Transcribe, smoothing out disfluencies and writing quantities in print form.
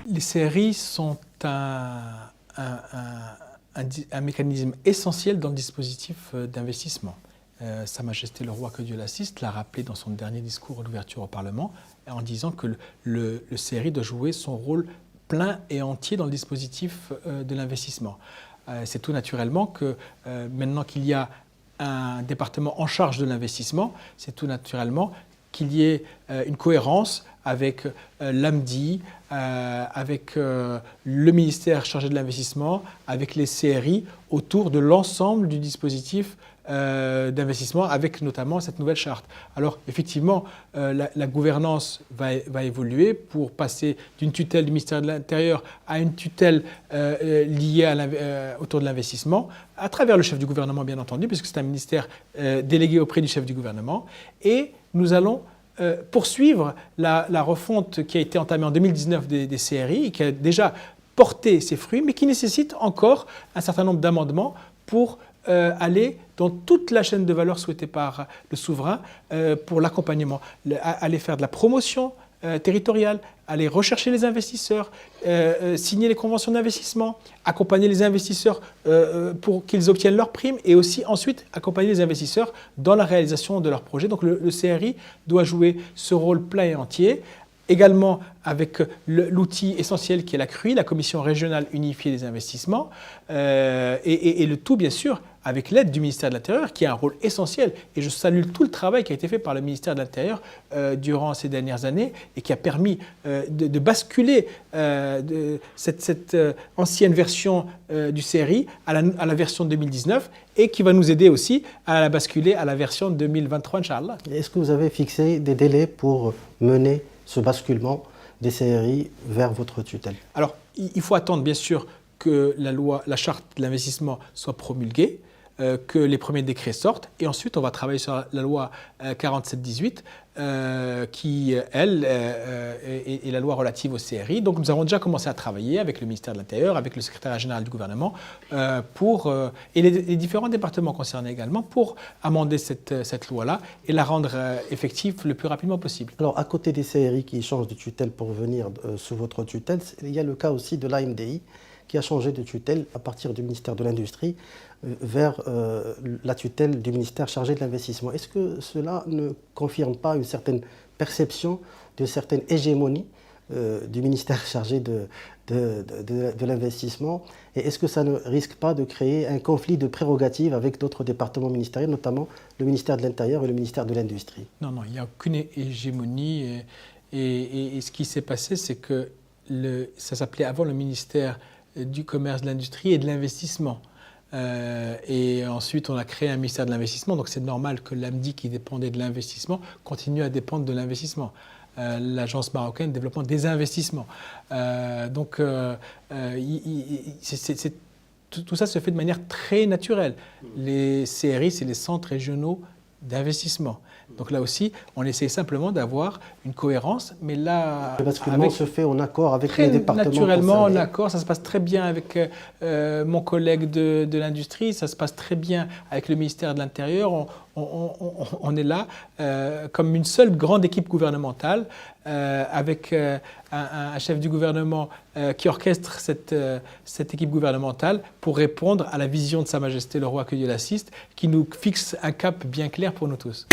Les CRI sont un mécanisme essentiel dans le dispositif d'investissement. Sa Majesté le Roi, que Dieu l'assiste, l'a rappelé dans son dernier discours d'ouverture au Parlement en disant que le CRI doit jouer son rôle plein et entier dans le dispositif de l'investissement. C'est tout naturellement que maintenant qu'il y a un département en charge de l'investissement, c'est tout naturellement qu'il y ait une cohérence avec l'AMDI, avec le ministère chargé de l'investissement, avec les CRI, autour de l'ensemble du dispositif d'investissement, avec notamment cette nouvelle charte. Alors effectivement, la gouvernance va évoluer pour passer d'une tutelle du ministère de l'Intérieur à une tutelle liée autour de l'investissement, à travers le chef du gouvernement bien entendu, puisque c'est un ministère délégué auprès du chef du gouvernement. Et nous allons poursuivre la refonte qui a été entamée en 2019 des CRI et qui a déjà porté ses fruits, mais qui nécessite encore un certain nombre d'amendements pour aller dans toute la chaîne de valeur souhaitée par le souverain pour l'accompagnement, aller faire de la promotion territoriale, aller rechercher les investisseurs, signer les conventions d'investissement, accompagner les investisseurs pour qu'ils obtiennent leurs primes et aussi ensuite accompagner les investisseurs dans la réalisation de leurs projets. Donc le CRI doit jouer ce rôle plein et entier. Également avec l'outil essentiel qui est la CRUI, la Commission régionale unifiée des investissements, et le tout bien sûr avec l'aide du ministère de l'Intérieur qui a un rôle essentiel. Et je salue tout le travail qui a été fait par le ministère de l'Intérieur durant ces dernières années et qui a permis de basculer cette ancienne version du CRI à la version 2019 et qui va nous aider aussi à la basculer à la version 2023, Inch'Allah. Est-ce que vous avez fixé des délais pour mener ce basculement des CRI vers votre tutelle? Alors, il faut attendre bien sûr que la charte de l'investissement soit promulguée, que les premiers décrets sortent, et ensuite on va travailler sur la loi 47-18 qui, elle, est la loi relative au CRI. Donc nous avons déjà commencé à travailler avec le ministère de l'Intérieur, avec le secrétariat général du gouvernement, et les différents départements concernés également, pour amender cette loi-là et la rendre effective le plus rapidement possible. Alors à côté des CRI qui changent de tutelle pour venir sous votre tutelle, il y a le cas aussi de l'AMDI qui a changé de tutelle à partir du ministère de l'Industrie vers la tutelle du ministère chargé de l'investissement. Est-ce que cela ne confirme pas une certaine perception d'une certaine hégémonie du ministère chargé de l'investissement? Et est-ce que ça ne risque pas de créer un conflit de prérogatives avec d'autres départements ministériels, notamment le ministère de l'Intérieur et le ministère de l'Industrie? Non, non, il n'y a aucune hégémonie. Et ce qui s'est passé, c'est que ça s'appelait avant le ministère du Commerce, de l'Industrie et de l'Investissement. Et ensuite, on a créé un ministère de l'Investissement, donc c'est normal que l'AMDI, qui dépendait de l'investissement, continue à dépendre de l'investissement. L'Agence marocaine de développement des investissements. Tout ça se fait de manière très naturelle. Les CRI, c'est les centres régionaux d'investissement. Donc là aussi, on essaie simplement d'avoir une cohérence, mais là... Le basculement se fait en accord avec les départements naturellement, concernés. en accord, ça se passe très bien avec mon collègue de l'industrie, ça se passe très bien avec le ministère de l'Intérieur. On est là comme une seule grande équipe gouvernementale avec un chef du gouvernement qui orchestre cette équipe gouvernementale pour répondre à la vision de Sa Majesté le Roi, que Dieu l'assiste, qui nous fixe un cap bien clair pour nous tous.